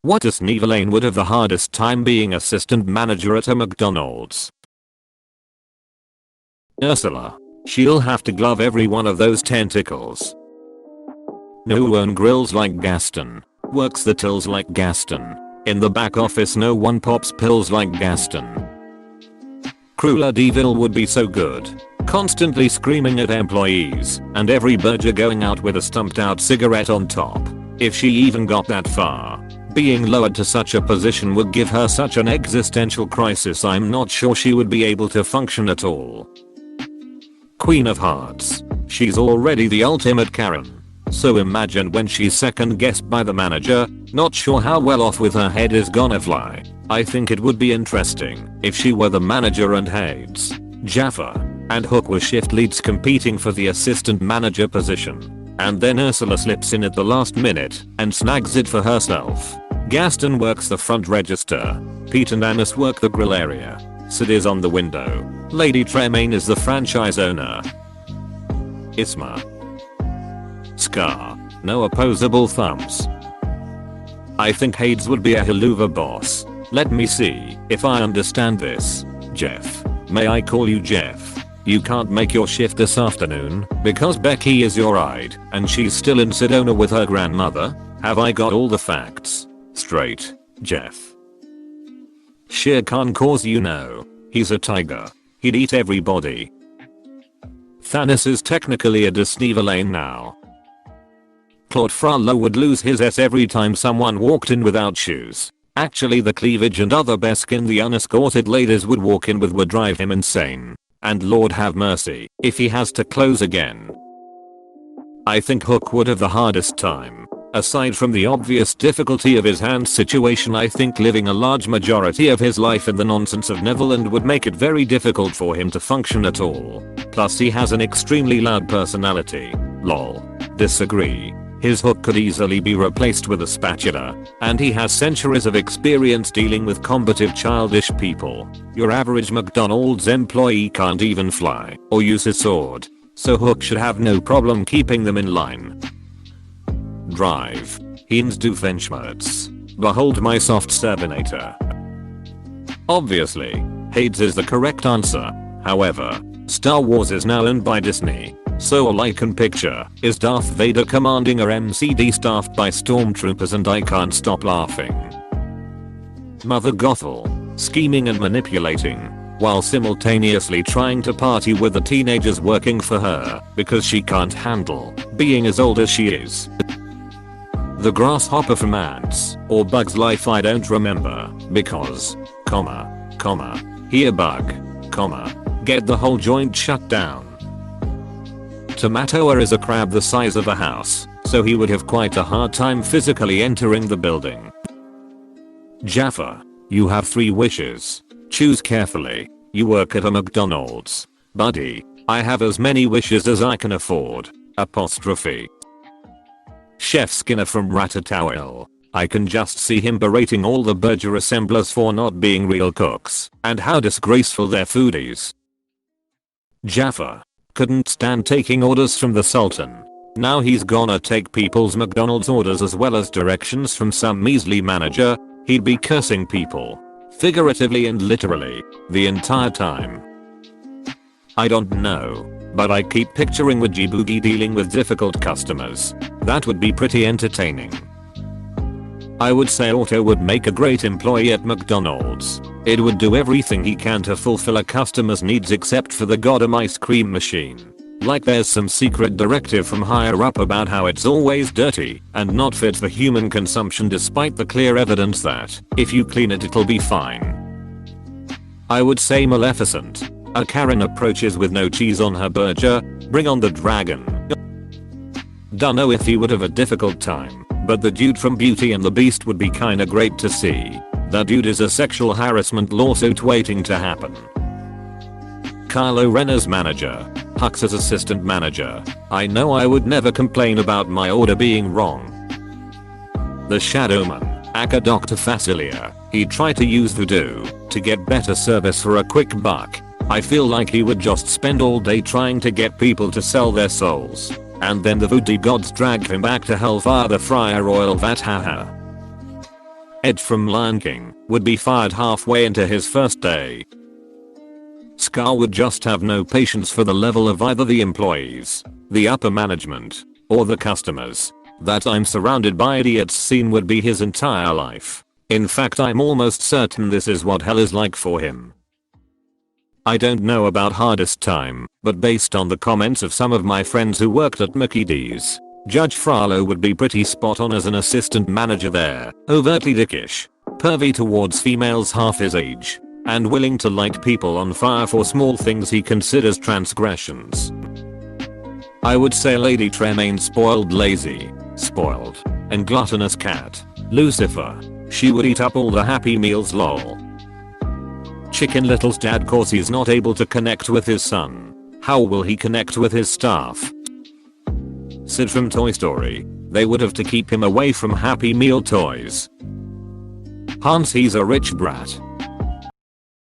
What if Elaine would have the hardest time being assistant manager at a McDonald's? Ursula. She'll have to glove every one of those tentacles. No one grills like Gaston. Works the tills like Gaston. In the back office no one pops pills like Gaston. Cruella de Vil would be so good. Constantly screaming at employees and every burger going out with a stumped out cigarette on top. If she even got that far. Being lowered to such a position would give her such an existential crisis I'm not sure she would be able to function at all. Queen of Hearts. She's already the ultimate Karen. So imagine when she's second guessed by the manager, not sure how well off with her head is gonna fly. I think it would be interesting if she were the manager and Hades, Jaffa, and Hook were shift leads competing for the assistant manager position. And then Ursula slips in at the last minute and snags it for herself. Gaston works the front register. Pete and Annis work the grill area. Sid is on the window. Lady Tremaine is the franchise owner. Isma. Scar. No opposable thumbs. I think Hades would be a Helluva boss. Let me see if I understand this. Jeff. May I call you Jeff? You can't make your shift this afternoon because Becky is your ride and she's still in Sedona with her grandmother? Have I got all the facts straight, Jeff? Shere Khan cause you know. He's a tiger. He'd eat everybody. Thanos is technically a Disney-Villain now. Claude Frollo would lose his S every time someone walked in without shoes. Actually the cleavage and other bare-skin the unescorted ladies would walk in with would drive him insane. And Lord have mercy if he has to close again. I think Hook would have the hardest time. Aside from the obvious difficulty of his hand situation I think living a large majority of his life in the nonsense of Neverland would make it very difficult for him to function at all. Plus he has an extremely loud personality. Lol. Disagree. His Hook could easily be replaced with a spatula, and he has centuries of experience dealing with combative childish people. Your average McDonald's employee can't even fly or use his sword, so Hook should have no problem keeping them in line. Drive. Heinz Doofenshmirtz. Behold my soft Servinator. Obviously, Hades is the correct answer. However, Star Wars is now owned by Disney. So all I can picture is Darth Vader commanding a MCD staffed by stormtroopers and I can't stop laughing. Mother Gothel, scheming and manipulating, while simultaneously trying to party with the teenagers working for her because she can't handle being as old as she is. The grasshopper from Ants or Bug's Life I don't remember because, here bug, get the whole joint shut down. Tomatoa is a crab the size of a house, so he would have quite a hard time physically entering the building. Jaffa, you have 3 wishes. Choose carefully. You work at a McDonald's. Buddy, I have as many wishes as I can afford. Apostrophe. Chef Skinner from Ratatouille. I can just see him berating all the burger assemblers for not being real cooks and how disgraceful their food is. Jaffa. Couldn't stand taking orders from the Sultan. Now he's gonna take people's McDonald's orders as well as directions from some measly manager. He'd be cursing people, figuratively and literally, the entire time. I don't know, but I keep picturing Woogie Boogie dealing with difficult customers. That would be pretty entertaining. I would say Otto would make a great employee at McDonald's. It would do everything he can to fulfill a customer's needs except for the goddamn ice cream machine. Like there's some secret directive from higher up about how it's always dirty and not fit for human consumption despite the clear evidence that if you clean it it'll be fine. I would say Maleficent. A Karen approaches with no cheese on her burger. Bring on the dragon. Dunno if he would have a difficult time, but the dude from Beauty and the Beast would be kinda great to see. That dude is a sexual harassment lawsuit waiting to happen. Kylo Ren's manager. Hux as assistant manager. I know I would never complain about my order being wrong. The Shadowman. Aka Dr. Facilia. He'd try to use voodoo to get better service for a quick buck. I feel like he would just spend all day trying to get people to sell their souls. And then the voodoo gods drag him back to hell via the fryer oil vat haha. Ed from Lion King would be fired halfway into his first day. Scar would just have no patience for the level of either the employees, the upper management, or the customers. That I'm surrounded by idiots scene would be his entire life. In fact, I'm almost certain this is what hell is like for him. I don't know about hardest time, but based on the comments of some of my friends who worked at McDonald's, Judge Frollo would be pretty spot on as an assistant manager there. Overtly dickish, pervy towards females half his age, and willing to light people on fire for small things he considers transgressions. I would say Lady Tremaine's spoiled, lazy, spoiled, and gluttonous cat, Lucifer. She would eat up all the Happy Meals lol. Chicken Little's dad, cause he's not able to connect with his son. How will he connect with his staff? Sid from Toy Story. They would have to keep him away from Happy Meal toys. Hans, he's a rich brat.